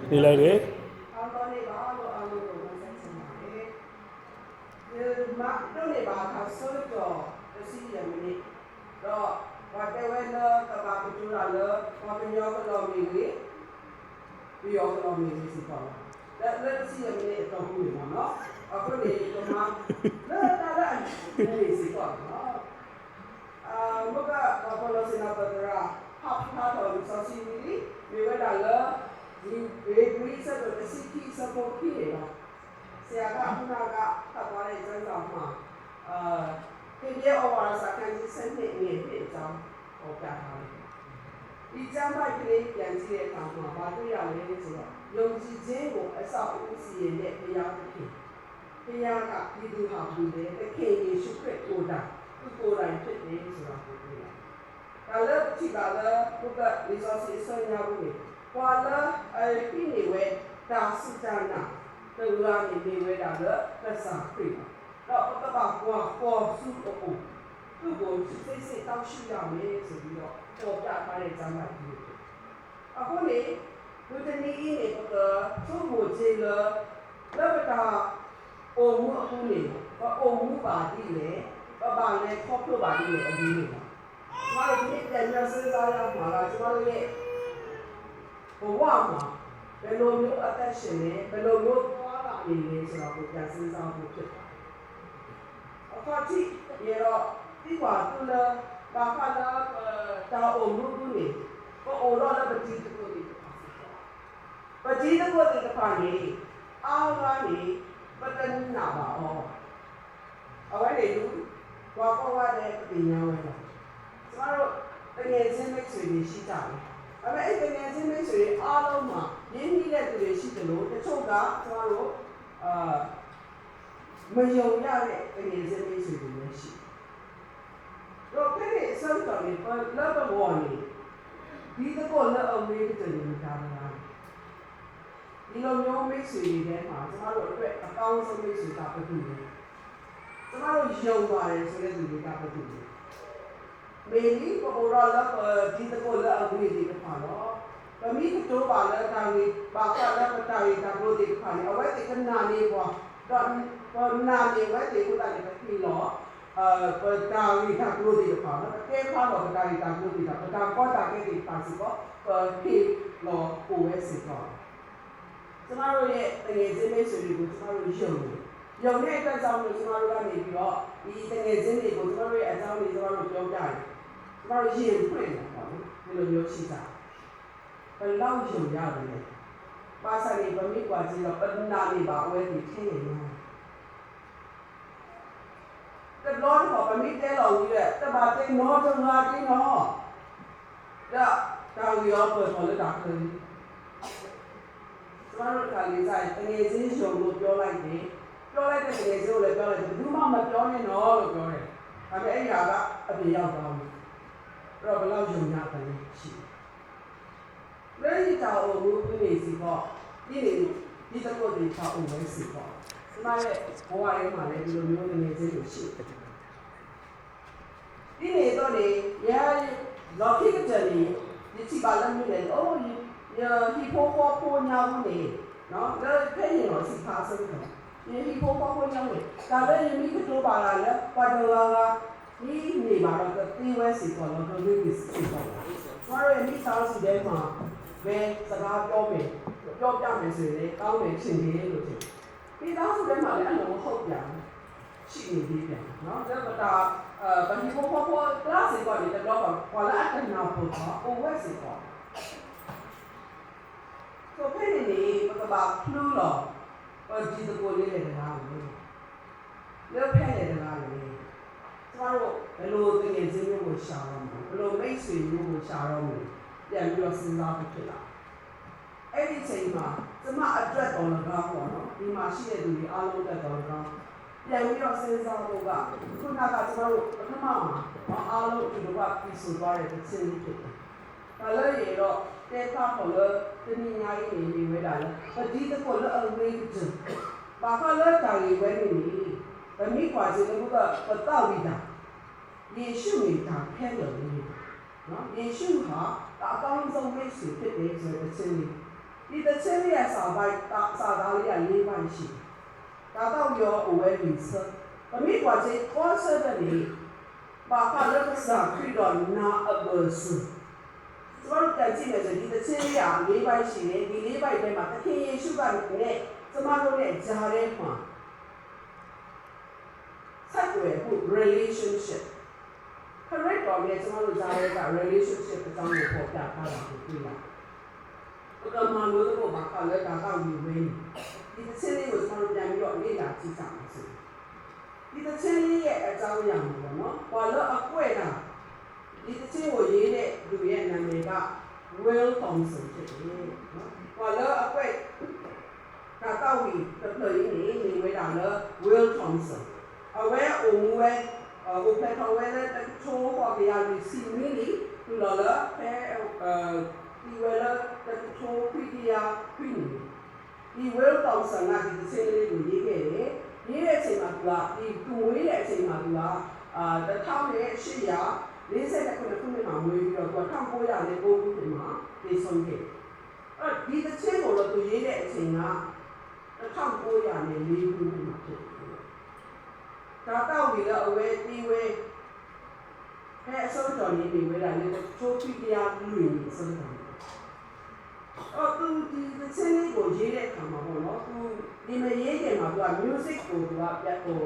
နေလိုက်တယ်အော်တော်နေပါလို့အောင်လို့မဆက်ချင်ပါနဲ့ဒီမှာတော့နေပါခါဆိုတော့စီရမင်းတော့ဘာတဲဝဲလောကဘာပတူလာလောဘာပညောကလောမီလေးပြီးရောကလောမီလေးစီပါလက်စီရမင်းတော့ဘူးနော်အခုနေတော့မှလာလာလေးစီပါနော်မကဘာလို့စနာပဒရာဟာတော့စောစီမီလေးမြေဝဲလာလောဒီဘေဂရီဆက်တော့စီကီစပေါ်ခီရပါဆရာကခုနကဖတ်သွားတဲ့ကျမ်းစာမှာဒီပြေဩဝါဒစာခန်းကြီး7နှစ်အကြောင်းဟောပြထားတယ်ဒီကျမ်းပိုက်ကလေးပြန်ကြည့်တဲ့အခါမှာဘာတွေ့ရလဲဆိုတော့ယုံကြည်ခြင်းကိုအဆောက်အဦစီရင်တဲ့ဘုရားသခင်ဘုရားကဒီသူဟာဘူးလေသခင်ယေရှုခရစ်ကိုယ်တိုင်သူကိုယ်တိုင်ဖြစ်တယ်ဆိုတာကိုတွေ့ရတယ်ဒါလည်းကြည့်ပါလားဘုရားဒီဆိုစီဆွေးနွေးဘူးလေqua là cái này về đa sự trang nào từ là mình về đa là sản phẩm đó các bạn qua sự của cứ của sẽ tao需要咩事咯我家把你讲来听啊后来我的你一年那个做母亲了那个他我母后年我母把地嘞我把嘞靠谱把地嘞地嘞我今天人家是咋样嘛啦就我嘞ဘဝမှာဘယ်လိုမျိုးအသက်ရှင်နေဘယ်လိုမျိုးသွားလာနေလဲဆိုတော့ကိုပြန်စဉ်းစားဖို့ဖြစ်ပါတယ်။အခါတိရေတော့ဒီကွာသူလည်းဘာခါလာတာအုံလို့ဘူးလေ။ကိုအိုတော့လည်းပတိတကိုဒီပတိတကိုဒီတခါနေအားကနေပတန်နာပါအောအဝဲလေလူဘာပေါ်ရတဲ့ပညာဝဲတော့ကျမတို့တကယ်ချင်းမိတ်ဆွေတွေရှိကြတယ်အဲ့မဲ့အဲ့ဒီငယ်ချင်းမိတ်ဆွေအားလုံးမှာရင်းနှီးတဲ့သူတွေရှိတယ်လို့တချို့ကကျွန်တော်တို့မယုံရတဲ့ငယ်ချင်းမိတ်ဆွေတွေလည်းရှိတော့ခရီးစံတော်ပြီးလာဘဝနီဒီတော့လည်းအမေးတဲ့လူတာလားဒီလိုမျိုးမိတ်ဆွေတွေထဲမှာကျွန်တော်တို့အတွက်အကောင်းဆုံးမိတ်ဆွေကဘယ်သူလဲကျွန်တော်တို့ယုံပါတယ်ဆိုတဲ့လူတွေကဘယ်သူလဲमेरी पकोड़ा लग जीत को लग अगली देख पालो कमी तो बाल तांगी बाका लग तांगी तांगो देख पाने अवे देख नाने को तो नाने वे देख तांगी पत्नी लो तांगी तांगो देख पालो के पालो तांगी तांगो देख पालो तांगो तांगी देख पासी को के लो कोवे से को तुम्हारे ये तंगे जिम्मे सुरी को तुम्हारे यों ने एक जाऊँ तुम्हारे का नहीं भी हो ये तंगे जिम्मे को तुम्हारे जाऊँ नहीं तुम्हारे क्यों जाएเราเยี่ยมเพื่อนของเราโยชิตาเป็นเล่าอยู่ยาวเลยภาษาเนี่ยมันมีกว่าที่เราเป็นนาลีบ่าวเวทีเท่ยังแต่ร้อนของมันมีแต่เราอยู่แหละแต่บาดเจ็บน้อจังหวะที่น้อแล้วดาวย้อนเปิดหัวเลยดักเลยสมัยเราการเรียนใจตั้งแต่สิ่งที่เราเล่าไล่ดิเล่าไล่แต่สิ่งที่เราเล่าไล่ดูมั่งมาเล่าเนี่ยน้อเราเล่าเลยทำให้ไอ้ยาละอภิญญาเราเราไปเล่าอยู่ยากกันเลยชีเรื่องที่จะเอาลูกไปสิก็นี่นี่จะตัวที่จะเอาไว้สิก็สมัยเพราะว่าเรื่องมาเลยดูดูดูเนี่ยจะอยู่ชีนี่ตัวนี้ยังเราคิดกันนี่ที่ที่บ้านเราเนี่ยโอ้ยฮิปโปโปโปยาวนี่เนาะแล้วแค่ยังเราสิพาซึ่งกันยังฮิปโปโปโปยาวนี่แต่เรื่องยังมีคือตัวบ้านเราเนี่ยปัจจุบันนี่นี่บ้านเราก็ตีไว้สิก่อนเราก็รู้วิสิก่อนว่าเรื่องนี้สาวสิเดมาเวสกาโยเมโยจามันสิเลย高美情节လို့ထင်ဒီသားစုထဲမှာလည်းအလုံးဟုတ်ပြန်ရှိနေသေးပြန်เนาะဒါကတာဘာဒီဘောဘော class ကိုလည်းတော့ဘာလာအတနာပေါ်တော့ OS ကိုဆိုဖဲနေနေပကဘာဖလူးတော့ဒီတကိုလေးလည်းလားလို့ဖဲနေတယ်လားလို့ကျမတို့ဘယ်လိုတကယ်ချင်းမျိုးကိုရှာတော့မလဲဘယ်လိုမိတ်ဆွေမျိုးကိုရှာတော့မလဲပြန်ပြီးတော့စဉ်းစားဖို့ဖြစ်လာအဲ့ဒီချိန်မှာကျမအတွက်တော်လည်းကောင်းပေါ့နော်ဒီမှာရှိတဲ့လူတွေအားလုံးအတွက်တော်လည်းကောင်းပြန်ပြီးတော့စဉ်းစားဖို့ကခုနကကျမတို့ပထမမှာအားလုံးဒီလိုကပြီးဆိုသွားတဲ့တစ်ချိန်ဖြစ်တယ်ဒါလည်းရေတော့တဲ့ခါပေါ်လို့တနည်းညာရေးနေဝဲတာလေပတိတကိုလည်းအဝေးကျဘာကလည်းတာရီဝဲနေနေဗမိကွာစီလည်းကပတောက်ပြီးတာယေရှုနေတာဖဲလို့နေနော်ယေရှုဟာ ဒါအကောင်းဆုံးမိတ်ဆွေဖြစ်တယ်ဆိုတဲ့တခြင်းလေးဒီတခြင်းလေးရဲ့စာသားလေးက၄ပိုင်းရှိတယ်ဒါတော့ရောအဝဲပြီးစဘာမိကွာချေပေါ်စတဲ့လေဘာကလည်းစာခရီးတော်နာအဘဆူကျွန်တော်တို့ကြည့်မယ်ဆိုဒီတခြင်းလေးက၄ပိုင်းရှိတယ်ဒီ၄ပိုင်းထဲမှာသခင်ယေရှုကလည်းကျွန်မတို့ရဲ့ဂျာထဲမှာဆက်သွယ်ဖို့ relationship correct တော့လေကျွန်တော်တို့ကြားရတဲ့ relationship အကြောင်းကိုပေါ်ပြထားတာကိုတွေ့ရတယ်။ဘုရားမလို့တော့ဘာကလည်းဒါကောက်ယူဝင်းဒီတစ်ချက်လေးကိုကျွန်တော်တို့ပြန်ပြီးတော့လေ့လာကြည့်ကြအောင်ဆို။ဒီတစ်ချက်လေးရဲ့အကြောင်းအရာမျိုးပေါ့နော်။ဘာလို့အကွက်တာဒီတစ်ချက်ကိုရေးတဲ့လူရဲ့နာမည်က Will Thompson ဖြစ်တယ်နော်။ဘာလို့အကွက်ဒါကောက်ပြီးတပည့်နေဝဲတာလဲ Will Thompson အဝဲအုံဝဲ我拍到为了这个错话的呀，你心里tu了拍你为了这个错会的呀，会你，你为了当时啊，就是心里有一个的，你来什么对吧？你跟我来什么对吧？这他们是呀，你现在可能嘛，没有个他们不要的公布的嘛，得送给，你的钱我了对的钱啊，这他们不要的没有的嘛。ဒါတော့ပြီးတော့အဝဲတီးဝဲအဲအဆုံးတော်နေပြီးဝဲတာလေချိုးပြီးတရားလူရင်းဆုံးတော်သူဒီချင်းလေးကိုရေးတဲ့အခါမှာပေါ့နော်သူဒီမရေးခင်မှာသူက music ကိုသူကပြတ်ကို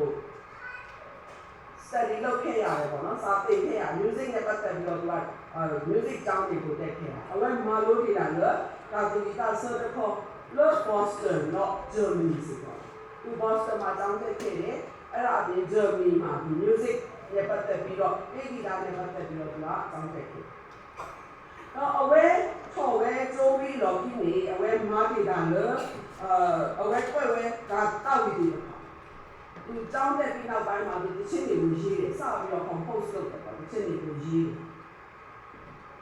study လုပ်ခဲ့ရတယ်ပေါ့နော်စာသင်ခဲ့ရ music နဲ့ပတ်သက်ပြီးတော့သူကmusic ကျောင်းတွေကိုတက်ခဲ့ရအဝဲမာလို့ဒီလာလို့ဒါသူဒီတာဆော့တဲ့ခေါ် Lord Boston not Germany ဆိုတော့သူ Boston မှာကျောင်းတက်ခဲ့တယ်အဲ့ဒါအပြင် Germany မှာဒီ music နဲ့ပတ်သက်ပြီးတော့အေဂီတာနဲ့ပတ်သက်ပြီးတော့သူကအကြောင်းတက်တယ်။တော့အဝဲထော်ဝဲကျိုးပြီးတော့ဒီနေ့အဝဲမားဒေတာလို့အဝဲကွက်ဝဲဒါတောက်ပြီးတယ်။သူကျောင်းတက်ပြီးနောက်ပိုင်းမှာဒီချင်းတွေကိုရေးတယ်စပြီးတော့ compose လုပ်တယ်ပေါ့ဒီချင်းတွေကိုရေး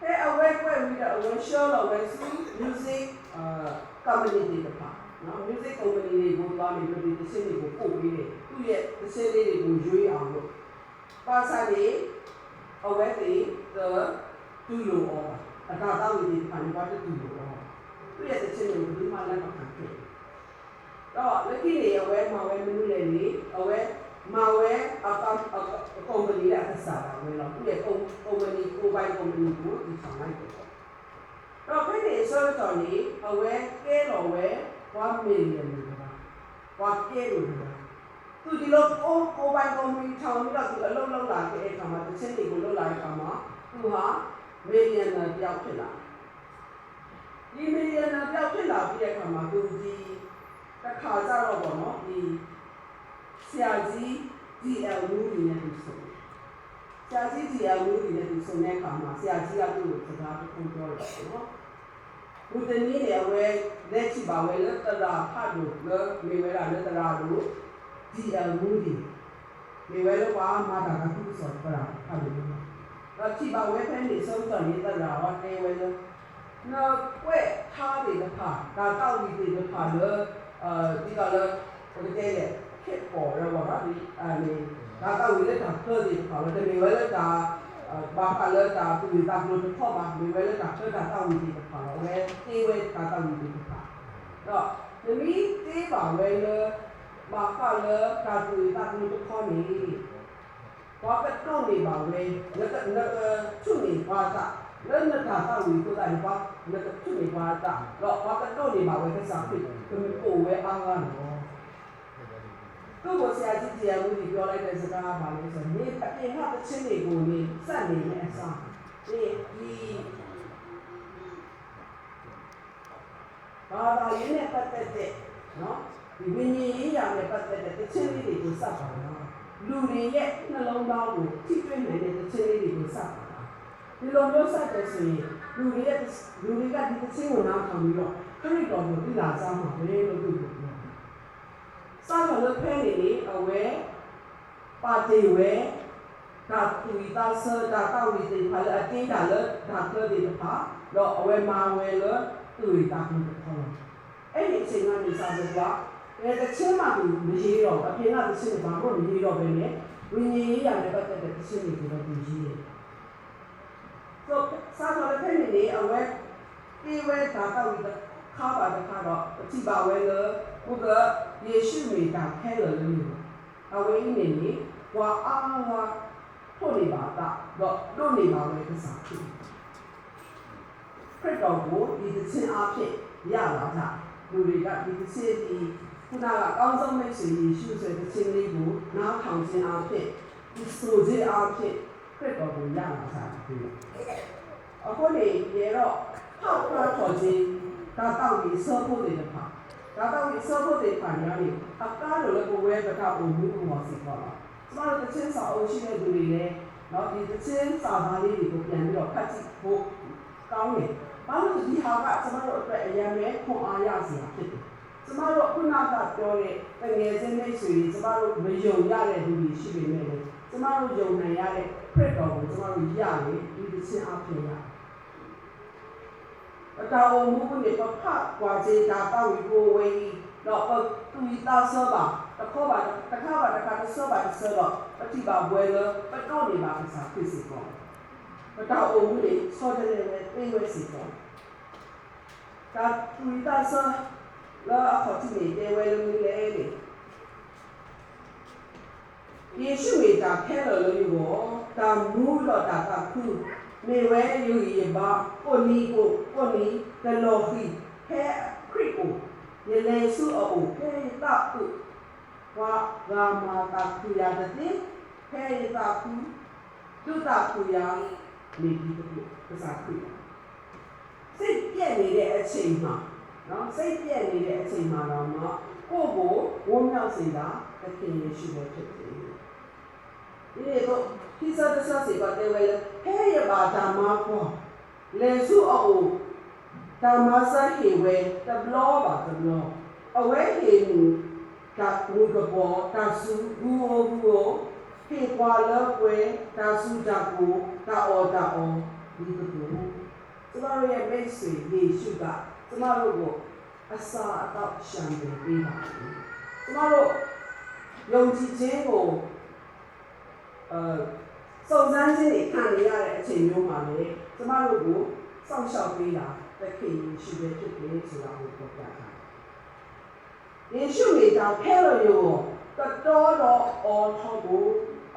တယ်။အဲအဝဲကွက်ပြီးတော့အဝဲ show လို့ဝဲစု music community တပါနော် music company တွေကိုသွားပြီးဒီသင်းတွေကိုပို့ပေးတယ်သူ့ရဲ့သင်းလေးတွေကိုရွေးအောင်လို့ပါစာလေးအဝဲတွေတူလို့အော်အတာတောက်ရည်ဖန်ပါတူလို့အော်သူ့ရဲ့သင်းတွေကိုဒီမှာလည်းမခံခဲ့တော့လက်ကြီးနေအဝဲမှာဝဲမလို့လေလေအဝဲမှာဝဲအကောင့်ကုမ္ပဏီရဲ့အစားတာဝဲတော့သူ့ရဲ့ကုမ္ပဏီကိုပိုင်ကုမ္ပဏီကိုဒီဆောင်လိုက်တယ်တော့ဖိနေဆိုတော့လေအဝဲကဲတော်ဝဲ1 million ဘာကဲလို့လဲသူဒီလိုကိုပိုင်ကုမ္ပဏီထောင်ပြီးတော့သူအလုပ်လုပ်လာတဲ့အခါမှာတစ်ချက်တွေကိုလုပ်လာတဲ့အခါမှာသူဟာ millionaire တယောက်ဖြစ်လာဒီ millionaire တယောက်ဖြစ်လာပြီးတဲ့အခါမှာသူဒီတစ်ခါကျတော့ပေါ့နော်ဒီဆရာကြီး DL လူတွေနဲ့သူဆိုဆရာကြီး DL လူတွေနဲ့သူဆိုတဲ့အခါမှာဆရာကြီးကသူ့ကိုစကားတစ်ခုပြောတယ်နော်ဘုဒ္ဓနည်းနဲ့ဝဲလက်ချပါဝဲလက်တရာဖတ်လို့မေဝဲလာလက်တရာလို့ဒီအမှုဒီမေဝဲလောပါမာတာကသူစောပရာဖတ်လို့တော့ချပါဝဲဖဲနေဆုံးတော်နေတရာဝဲဝဲလို့နော်ဝဲထားတယ်ကဒါတော့ဒီတယ်ကလို့ဒီကလည်းဘယ်တဲ့လဲခက်ပေါ်ရောပါဒီအနေဒါတော့ဝဲလက်တာတော့ဒီကလည်းမေဝဲလက်တာဘာကလည်းတာသူတာလို့တော့ပါမေဝဲလက်တာတော့တာတော့ဒီကလည်းဝဲတေးဝဲတာတော့ဒီကတော့ဒီမီတေးပါဝဲလို့ဘာကလည်းတာသူတာလို့တော့နေဘာကတော့နေပါဝဲလက်ချုံနေပါတာလည်းနတာတော့ဒီကိုတိုင်းပါလက်ချုံနေပါတာတော့ဘာကတော့နေပါဝဲကစားဖြစ်ကိုဝဲအားကားနော်သူ့ကိုဆရာကြီးတရားဦးကြီးပြောလိုက်တဲ့စကားပါလို့ဆိုနေအပြင်ကတချင်းတွေကိုနေစက်နေတဲ့အစားဒီဘာသာရေးနဲ့ပတ်သက်တဲ့နော်ဒီဝိညာဉ်ရေးရာနဲ့ပတ်သက်တဲ့တချင်းလေးတွေကိုစပ်ပါတော့လူတွေရဲ့နှလုံးသားကိုထိတွေ့နိုင်တဲ့တချင်းလေးတွေကိုစပ်ပါတော့ဒီလိုမျိုးစပ်တဲ့ဆိုရင်လူတွေကဒီတချင်းကိုနားထောင်ပြီးတော့ခရစ်တော်ကိုသိလာကြမှာပဲလို့သူပြောစာလို့ဖဲနေလေအဝဲပါတီဝဲဒါသူတာဆာတာဝီတေဖာအတင်းတာလဒါကလေတပါတော့အဝဲမာဝဲလသူတာဘူးတော့အဲ့ဒီအချိန်ကနေစာလို့ကအဲ့တချင်းမှသူမရေးတော့အပြင်ကတချင်းဘာမှမရေးတော့ဘဲနဲ့ဝိညာဉ်ရေးရတဲ့ပတ်သက်တဲ့တချင်းတွေကိုတော့သူရေးတယ်ဆို စားတော်တဲ့ဖိနေအဝဲပြေးဝဲတာတော့ခါပါတဲ့ခါတော့အတိပါဝဲလေဘုကယေရှုမိတာခဲလို့လို့အဝဲနေနေဝါအားဝါထုတ်နေပါတော့တို့နေပါဝဲကစားဖြစ်ခရစ်တော်ကိုဒီသခြင်းအဖြစ်ရလာတာလူတွေကဒီသခြင်းဒီခုနကကောင်းဆုံးမိတ်ဆွေယေရှုဆိုတဲ့သခြင်းလေးကိုနားထောင်ခြင်းအဖြစ်ဒီဆိုခြင်းအဖြစ်ခရစ်တော်ကိုရလာတာဖြစ်အခုနေရေတော့ဟောက်ရတော်ခြင်းဒါတော့ဒီစောဖို့တဲ့ပါဒါတော့ဒီစောဖို့တဲ့ပါညာနေအကားလိုလည်းကိုဝဲကတာကိုဘူးကိုမစီပါလားကျမတို့သခြင်းစာအုပ်ရှိတဲ့လူတွေလည်းနော်ဒီသခြင်းစာသားလေးတွေကိုပြန်ပြီးတော့ဖတ်ကြည့်ဖို့ကောင်းတယ်ဘာလို့ဒီဟာကကျမတို့အတွက်အရင်ကခွန်အားရစရာဖြစ်တယ်ကျမတို့ခုနကပြောတဲ့ငယ်ချင်းမိတ်ဆွေတွေကျမတို့မယုံရတဲ့လူတွေရှိပေမဲ့လည်းကျမတို့ယုံနိုင်ရတဲ့ခရစ်တော်ကိုကျမတို့ရတယ်ဒီသခြင်းအဖြစ်ရအတော်မှုကနေပဖတ်ကွာစေတာတောက်ကိုဝေးတော့သူဤသားစောပါတခေါ်ပါတခါပါတခါစောပါစောတော့ပฏิပါဘွယ်လို့ပတော့နေပါစားဖြစ်စီပေါ့ပတော်မှုလေစောတယ်လေပြေးဝဲစီပေါ့ဒါသူဤသားစောလာခေါ်တိနေပြေးဝဲလို့လေယေရှုမိတာခဲလို့လို့တာမူလို့တာကခုနေဝဲယူရပါကိုနီတလောခီဟဲခရီကိုယေလေစုအိုဟဲတာကုဝါဂါမာတာခူယာတဲ့ဟဲတာကုတုတာခူယာနေဒီကုပစာခူစိတ်ပြည့်နေတဲ့အချိန်မှာနော်စိတ်ပြည့်နေတဲ့အချိန်မှာတော့ကိုကိုဝမ်းမြောက်စေတာသခင်ယေရှုပဲဖြစ်တယ်ဒီတော့ဒီစားတဲ့စားစီပါတယ်ဝဲဟဲရပါဓမ္မကောလေစုအိုဓမ္မစာဟေဝဲတဘလောပါတဘလောအဝဲဟေမူကဘူကဘောတာစုဘူဟေကွာလောကွဲတာစုကြကိုတာအောဒီတူကျမတို့ရဲ့မိတ်ဆွေယေရှုကကျမတို့ကိုအစာအတော့ရှံပေးပါကျမတို့ယုံကြည်ခြင်းကိုစုံစမ်းခြင်းတွေခံရတဲ့အချိန်မျိုးမှာလေကျမတို့ကိုစောင့်ရှောက်ပေးတာသခင်ယေရှုပဲဖြစ်တယ်ဆိုတာကိုပြောပြတာယေရှုမိတာဖဲလို့ရောတတော်တော့အော်ထောကို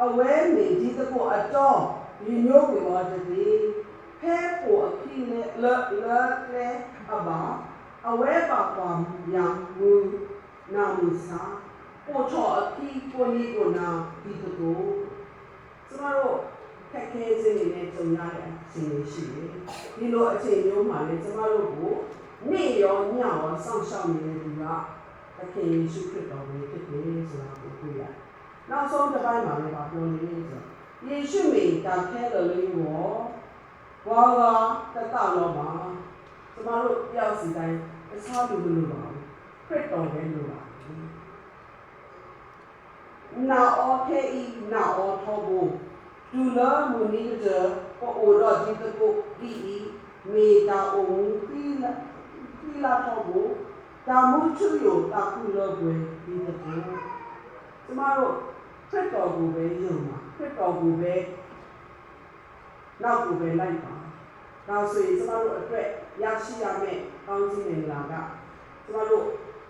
အဝဲမိဒီတကိုအတော်ဒီမျိုးကိုတော့ဒီဖဲကိုအခီးနဲ့လဲအဘာအဝဲပါကွာညံမူနာမူစာပို့ချောအခီးကိုနီကိုနာဒီတကိုကျမတို့ခက်ခဲခြင်းတွေနဲ့ကြုံရတဲ့အချိန်တွေရှိတယ်။ဒီလိုအချိန်မျိုးမှာလည်းကျမတို့ကိုနေ့ရောညရောစောင့်ရှောက်နေတဲ့သူကသခင်ယေရှုခရစ်တော်ကိုဖြစ်တယ်ဆိုတာကိုတွေ့ရတယ်။နောက်ဆုံးတစ်ပိုင်းမှာလည်းပြောနေတယ်ဆိုယေရှုမိတာခဲတော်လေးကိုဝါတတလောပါကျမတို့တယောက်စီတိုင်းအစားတူလို့ပါခရစ်တော်ပဲလို့ပါနာအောခေဤနာအောထောဘူးတူလာမူနီကြပေါ်အိုရဒီတကိုဒီမေတာအိုခီလာထောဘူးတာမူချူယောတာကူလောကွယ်ဒီတကိုကျမတို့ခရစ်တော်ကိုပဲယုံပါခရစ်တော်ကိုပဲနောက်ကိုပဲလိုက်ပါဒါဆိုရင်ကျမတို့အတွက်ရရှိရမယ့်ကောင်းခြင်းတွေလာကကျမတို့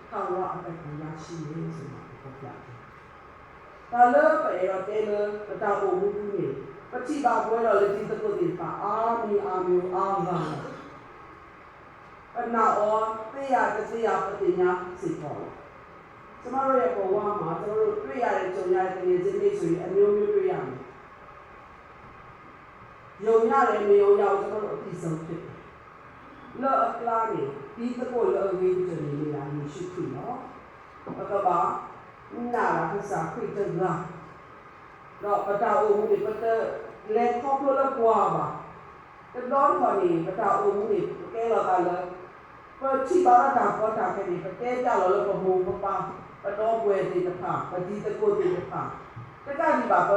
ထောင်ရအသက်ကိုရရှိရဆိုတာကိုပြောပြတယ်ဒါလည်းပဲတော့တဲလို့တာကိုဘူးဘူးနေပฏิပါပွဲတော်လည်းဒီတကုတ်ဒီပါအာမီအာမျိုးအာဂါအနာအောတရားပတိညာစိတ်ပေါ်ကျမတို့ရဲ့ဘဝမှာကျမတို့တွေ့ရတဲ့ကြုံရတဲ့တကယ်ချင်းတွေဆိုရင်အမျိုးမျိုးတွေ့ရမယ်ယုံရတယ်မယုံရဘူးကျမတို့အပြီးဆုံးဖြစ်တယ်လောအကလာနေဒီတကုတ်လောဝေးကြနေနေတာရှိပြီနော်ဘာကပါနာလာကစားခွေတလာတော့ပတာအိုမှုတွေပတလက်ခေါပလို့ကွာပါတတော်ခေါ်နေပတာအိုမှုတွေကဲတော့ကလည်းပတိပါတာပေါ်တာခဲ့ဒီပတဲကြလို့ပမူပပပတော်ပွဲဒီတဖာပတိတကိုဒီတဖာတကဒီပါက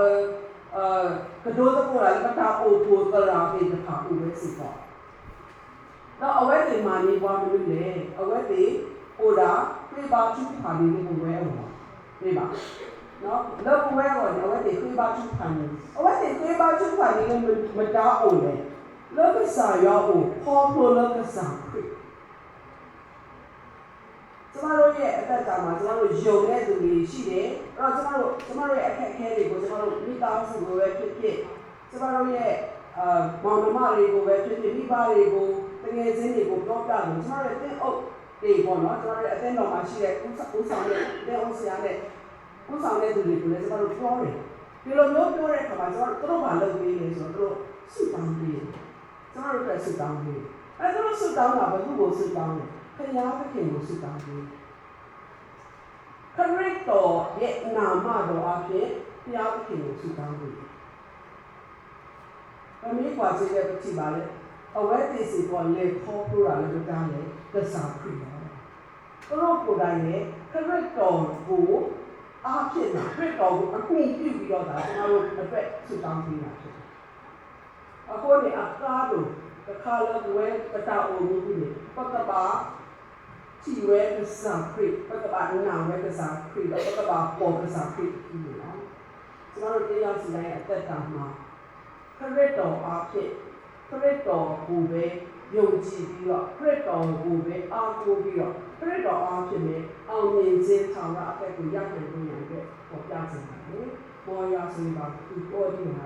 ဒိုးတကိုလာပတာအိုပူတရာဒီတဖာဦးပဲစီပေါ့တော့အဝဲဒီမာနေပွားမလို့လေအဝဲဒီဟိုတာပြပါချူခါနေလို့ဝဲအောင်ပြပါနော်လောက်ဝဲတော့အဝဲဒီပြပါချူခါနေအဝဲဒီပြပါချူခါနေလို့မတားအောင်လေ လောကစာရောကိုခေါ်ဖို့လောကစာဖြစ်ကျမတို့ရဲ့အသက်တာမှာကျမတို့ယုံတဲ့သူတွေရှိတယ်အဲ့တော့ကျမတို့ရဲ့အခက်အခဲတွေကိုကျမတို့မိသားစုကိုပဲဖြစ်ဖြစ်ကျမတို့ရဲ့မောင်နှမတွေကိုပဲဖြစ်ဖြစ်မိဘတွေကိုတကယ်ချင်းတွေကိုပြောပြတယ်ကျမတို့ရဲ့တင်းအုပ်တွေပေါ့နော်ကျမတို့ရဲ့အသင်းတော်မှာရှိတဲ့ဦးဆောင်တဲ့တင်းအုပ်ဆရာနဲ့ဦးဆောင်တဲ့သူတွေကိုလည်းကျမတို့ပြောတယ်ဒီလိုမျိုးပြောတဲ့အခါမှာကျမတို့တို့ဘာလုပ်ပေးလဲဆိုတော့တို့စုတောင်းပေးတယ်ကျမတို့လည်းစုတောင်းပေးတယ်အဲ့ဒါတို့စုတောင်းတာဘယ်သူ့ကိုစုတောင်းလဲခရီးသခင်ကိုစုတောင်းပေးခရစ်တော်ရဲ့နာမတော်အဖြစ်ဘုရားသခင်ကိုစုတောင်းပေးအမေကွာစေတဲ့ပတိပါလေအဝဲတိစီပေါ်လေခေါ်ပြရလည်းကြားလေသစ္စာခရစ်တော်တို့ကိုယ်တိုင်နဲ့ခရစ်တော်ကိုအားဖြင့်ခရစ်တော်ကိုအခွင့်ပြုပြီးတော့ဒါကျွန်တော်တို့အတွက်စုတောင်းပေးတာဖြစ်တယ်အခုဒီအကားတို့တခါလည်းဝဲတတအိုမျိုးကြီးပတ်တပါချီဝဲသစ္စာခရစ်ပတ်တပါနာဝဲသစ္စာခရစ်ပတ်တပါပေါ်သစ္စာခရစ်ဒီလိုနော်ကျွန်တော်တို့တရားစီတိုင်းအသက်တာမှာခရစ်တော်အားဖြင့်ခရစ်တော်ကိုပဲယုံကြည်ပြီးတော့ခရစ်တော်ကိုပဲအားကိုးပြီးတော့ခရစ်တော်အားဖြင့်လည်းအောင်မြင်ခြင်းဆောင်ရအသက်ကိုရနိုင်ဖို့ရတဲ့ပေါ်ပြခြင်းပါလေ။ဘောရဆိုပါသူပေါ်ဒီမှာ